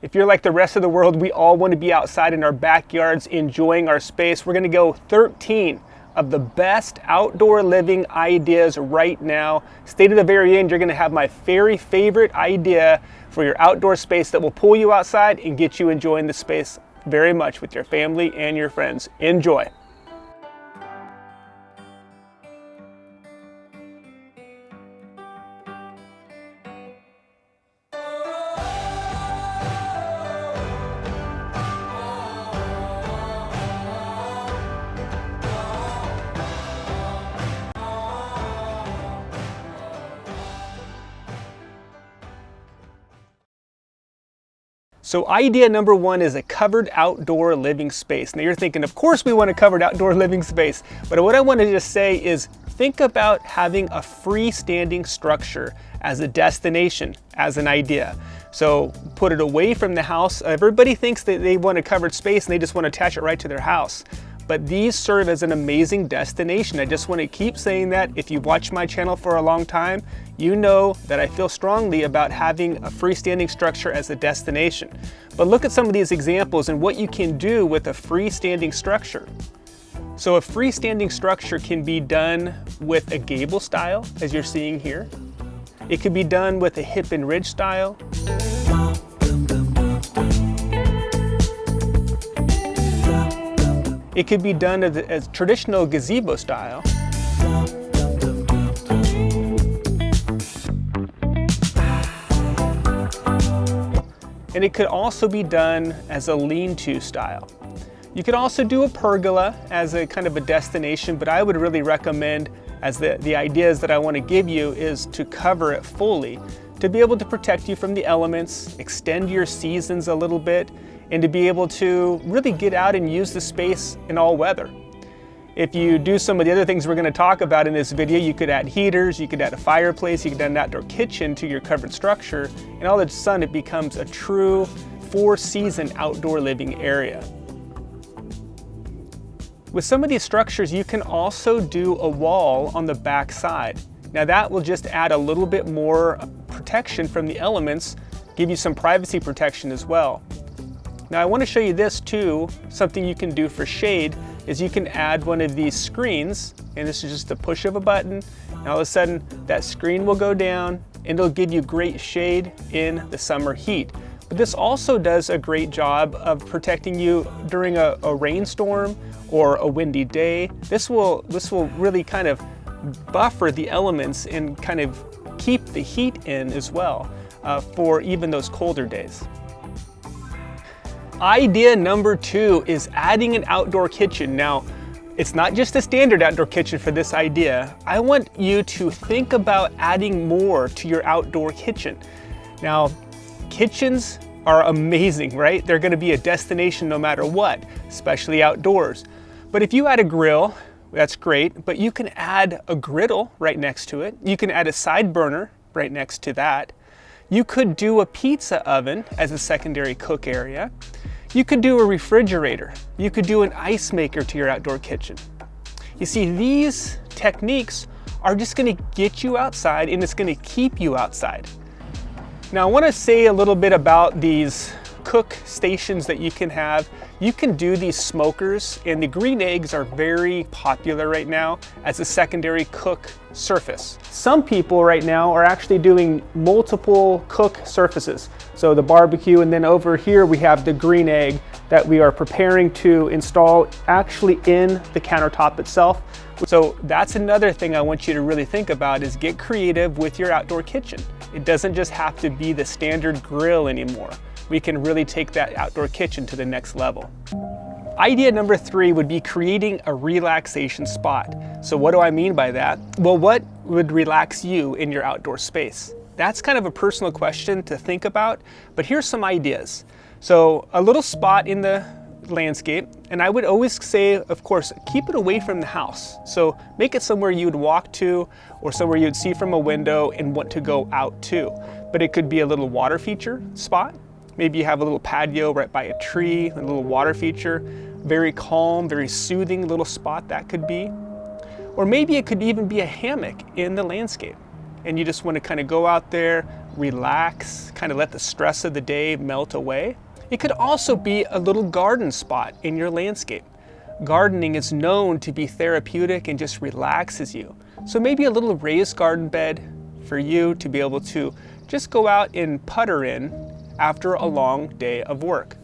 If you're like the rest of the world, we all want to be outside in our backyards enjoying our space. We're going to go 13 of the best outdoor living ideas right now. Stay to the very end. You're going to have my very favorite idea for your outdoor space that will pull you outside and get you enjoying the space very much with your family and your friends. Enjoy. So idea number one is a covered outdoor living space. Now you're thinking, of course we want a covered outdoor living space, but what I wanted to say is think about having a freestanding structure as a destination, as an idea. So put it away from the house. Everybody thinks that they want a covered space and they just want to attach it right to their house. But these serve as an amazing destination. I just want to keep saying that. If you've watched my channel for a long time, you know that I feel strongly about having a freestanding structure as a destination. But look at some of these examples and what you can do with a freestanding structure. So a freestanding structure can be done with a gable style, as you're seeing here. It could be done with a hip and ridge style. It could be done as traditional gazebo style. And it could also be done as a lean-to style. You could also do a pergola as a kind of a destination, but I would really recommend, as the ideas that I want to give you, is to cover it fully, to be able to protect you from the elements, extend your seasons a little bit, and to be able to really get out and use the space in all weather. If you do some of the other things we're going to talk about in this video, you could add heaters, you could add a fireplace, you could add an outdoor kitchen to your covered structure, and all of a sudden it becomes a true four-season outdoor living area. With some of these structures, you can also do a wall on the back side. Now that will just add a little bit more protection from the elements, give you some privacy protection as well. Now I want to show you this too. Something you can do for shade is you can add one of these screens, and this is just a push of a button, and all of a sudden that screen will go down and it'll give you great shade in the summer heat. But this also does a great job of protecting you during a rainstorm or a windy day. This will really kind of buffer the elements and kind of keep the heat in as well for even those colder days. Idea number two is adding an outdoor kitchen. Now, it's not just a standard outdoor kitchen for this idea. I want you to think about adding more to your outdoor kitchen. Now, kitchens are amazing, right? They're gonna be a destination no matter what, especially outdoors. But if you add a grill, that's great, but you can add a griddle right next to it. You can add a side burner right next to that. You could do a pizza oven as a secondary cook area. You could do a refrigerator. You could do an ice maker to your outdoor kitchen. You see, these techniques are just gonna get you outside and it's gonna keep you outside. Now I wanna say a little bit about these cook stations that you can have. You can do these smokers, and the green eggs are very popular right now as a secondary cook surface. Some people right now are actually doing multiple cook surfaces. So the barbecue, and then over here we have the green egg that we are preparing to install actually in the countertop itself. So that's another thing I want you to really think about, is get creative with your outdoor kitchen. It doesn't just have to be the standard grill anymore. We can really take that outdoor kitchen to the next level. Idea number three would be creating a relaxation spot. So what do I mean by that? Well, what would relax you in your outdoor space? That's kind of a personal question to think about, but here's some ideas. So a little spot in the landscape, and I would always say, of course, keep it away from the house. So make it somewhere you would walk to or somewhere you'd see from a window and want to go out to. But it could be a little water feature spot. Maybe you have a little patio right by a tree, a little water feature, very calm, very soothing little spot that could be. Or maybe it could even be a hammock in the landscape. And you just want to kind of go out there, relax, kind of let the stress of the day melt away. It could also be a little garden spot in your landscape. Gardening is known to be therapeutic and just relaxes you. So maybe a little raised garden bed for you to be able to just go out and putter in after a long day of work.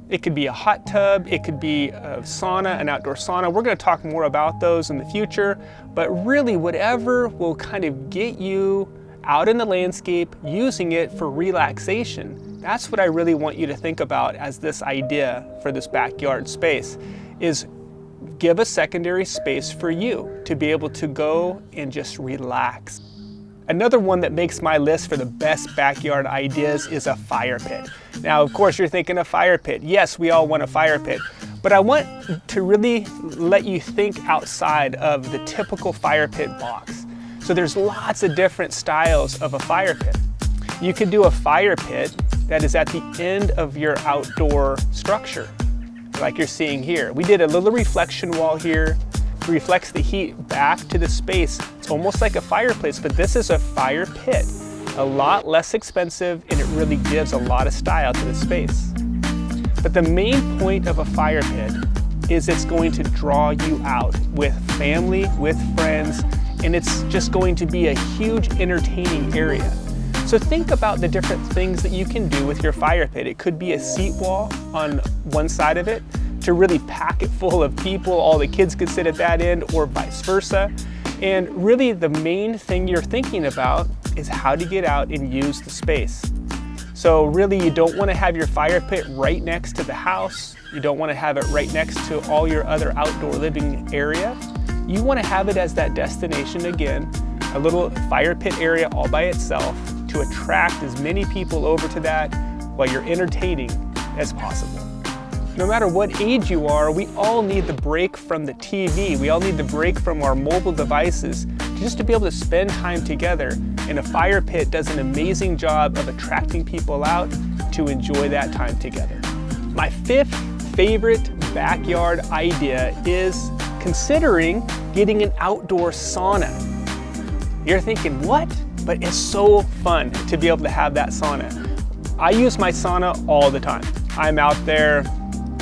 It could be a hot tub, it could be a sauna, an outdoor sauna. We're going to talk more about those in the future, but really whatever will kind of get you out in the landscape, using it for relaxation. That's what I really want you to think about as this idea for this backyard space, is give a secondary space for you to be able to go and just relax. Another one that makes my list for the best backyard ideas is a fire pit. Now, of course, you're thinking a fire pit. Yes, we all want a fire pit, but I want to really let you think outside of the typical fire pit box. So there's lots of different styles of a fire pit. You could do a fire pit that is at the end of your outdoor structure, like you're seeing here. We did a little reflection wall here. Reflects the heat back to the space. It's almost like a fireplace, but this is a fire pit. A lot less expensive, and it really gives a lot of style to the space. But the main point of a fire pit is it's going to draw you out with family, with friends, and it's just going to be a huge entertaining area. So think about the different things that you can do with your fire pit. It could be a seat wall on one side of it to really pack it full of people. All the kids could sit at that end, or vice versa. And really the main thing you're thinking about is how to get out and use the space. So really you don't want to have your fire pit right next to the house. You don't want to have it right next to all your other outdoor living area. You want to have it as that destination again, a little fire pit area all by itself to attract as many people over to that while you're entertaining as possible. No matter what age you are, we all need the break from the TV. We all need the break from our mobile devices just to be able to spend time together. And a fire pit does an amazing job of attracting people out to enjoy that time together. My fifth favorite backyard idea is considering getting an outdoor sauna. You're thinking, what? But it's so fun to be able to have that sauna. I use my sauna all the time. I'm out there,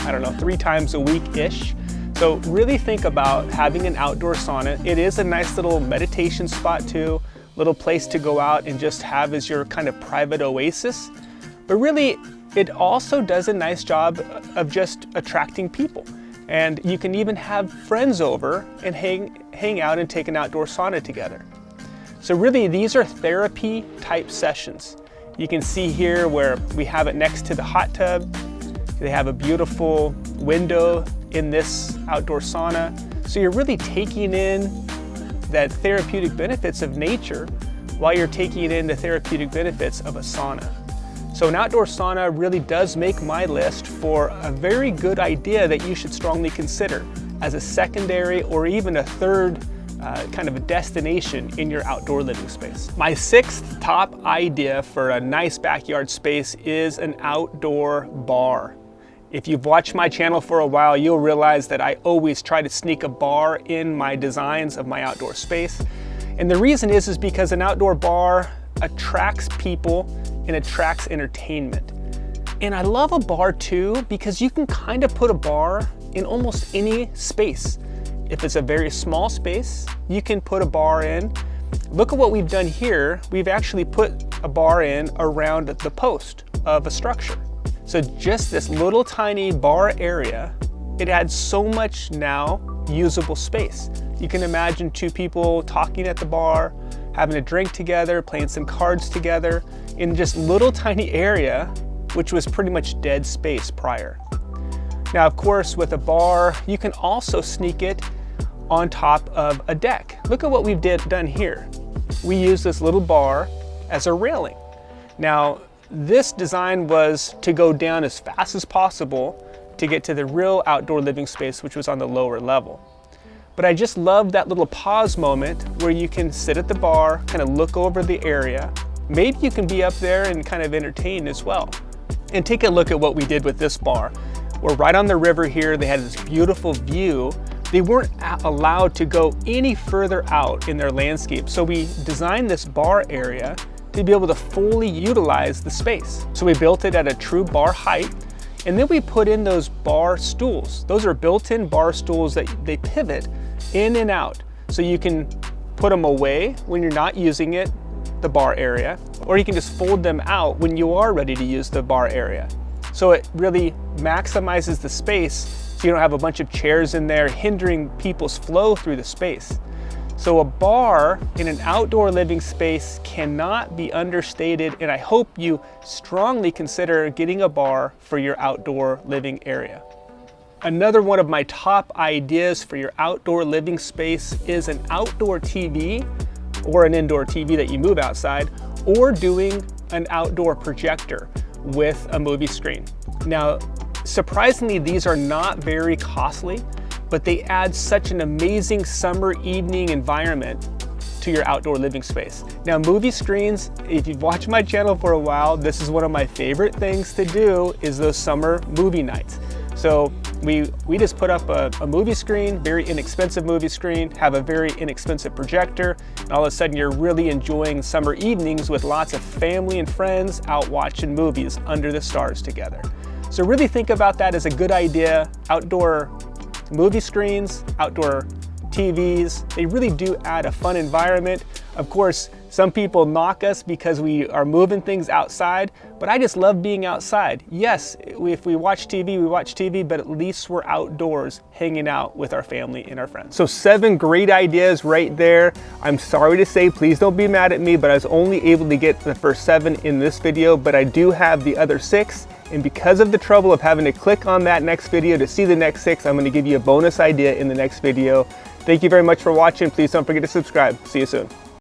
I don't know, 3 times a week-ish. So really think about having an outdoor sauna. It is a nice little meditation spot too, little place to go out and just have as your kind of private oasis. But really, it also does a nice job of just attracting people. And you can even have friends over and hang out and take an outdoor sauna together. So really, these are therapy type sessions. You can see here where we have it next to the hot tub. They have a beautiful window in this outdoor sauna. So you're really taking in that therapeutic benefits of nature while you're taking in the therapeutic benefits of a sauna. So an outdoor sauna really does make my list for a very good idea that you should strongly consider as a secondary or even a third kind of a destination in your outdoor living space. My 6th top idea for a nice backyard space is an outdoor bar. If you've watched my channel for a while, you'll realize that I always try to sneak a bar in my designs of my outdoor space. And the reason is because an outdoor bar attracts people and attracts entertainment. And I love a bar too, because you can kind of put a bar in almost any space. If it's a very small space, you can put a bar in. Look at what we've done here. We've actually put a bar in around the post of a structure. So just this little tiny bar area, it adds so much now usable space. You can imagine 2 people talking at the bar, having a drink together, playing some cards together in just little tiny area, which was pretty much dead space prior. Now, of course, with a bar, you can also sneak it on top of a deck. Look at what we've done here. We use this little bar as a railing. Now, this design was to go down as fast as possible to get to the real outdoor living space, which was on the lower level. But I just love that little pause moment where you can sit at the bar, kind of look over the area. Maybe you can be up there and kind of entertain as well. And take a look at what we did with this bar. We're right on the river here. They had this beautiful view. They weren't allowed to go any further out in their landscape. So we designed this bar area to be able to fully utilize the space. So we built it at a true bar height, and then we put in those bar stools. Those are built-in bar stools that they pivot in and out. So you can put them away when you're not using it, the bar area, or you can just fold them out when you are ready to use the bar area. So it really maximizes the space, so you don't have a bunch of chairs in there hindering people's flow through the space. So a bar in an outdoor living space cannot be understated, and I hope you strongly consider getting a bar for your outdoor living area. Another one of my top ideas for your outdoor living space is an outdoor TV or an indoor TV that you move outside, or doing an outdoor projector with a movie screen. Now, surprisingly, these are not very costly, but they add such an amazing summer evening environment to your outdoor living space. Now, movie screens, if you've watched my channel for a while, this is one of my favorite things to do, is those summer movie nights. So we just put up a movie screen, very inexpensive movie screen, have a very inexpensive projector, and all of a sudden you're really enjoying summer evenings with lots of family and friends out watching movies under the stars together. So really think about that as a good idea. Outdoor movie screens, outdoor TVs, they really do add a fun environment. Of course, some people knock us because we are moving things outside, but I just love being outside. Yes, if we watch TV, we watch TV, but at least we're outdoors hanging out with our family and our friends. So 7 great ideas right there. I'm sorry to say, please don't be mad at me, but I was only able to get the first 7 in this video, but I do have the other 6. And because of the trouble of having to click on that next video to see the next 6, I'm gonna give you a bonus idea in the next video. Thank you very much for watching. Please don't forget to subscribe. See you soon.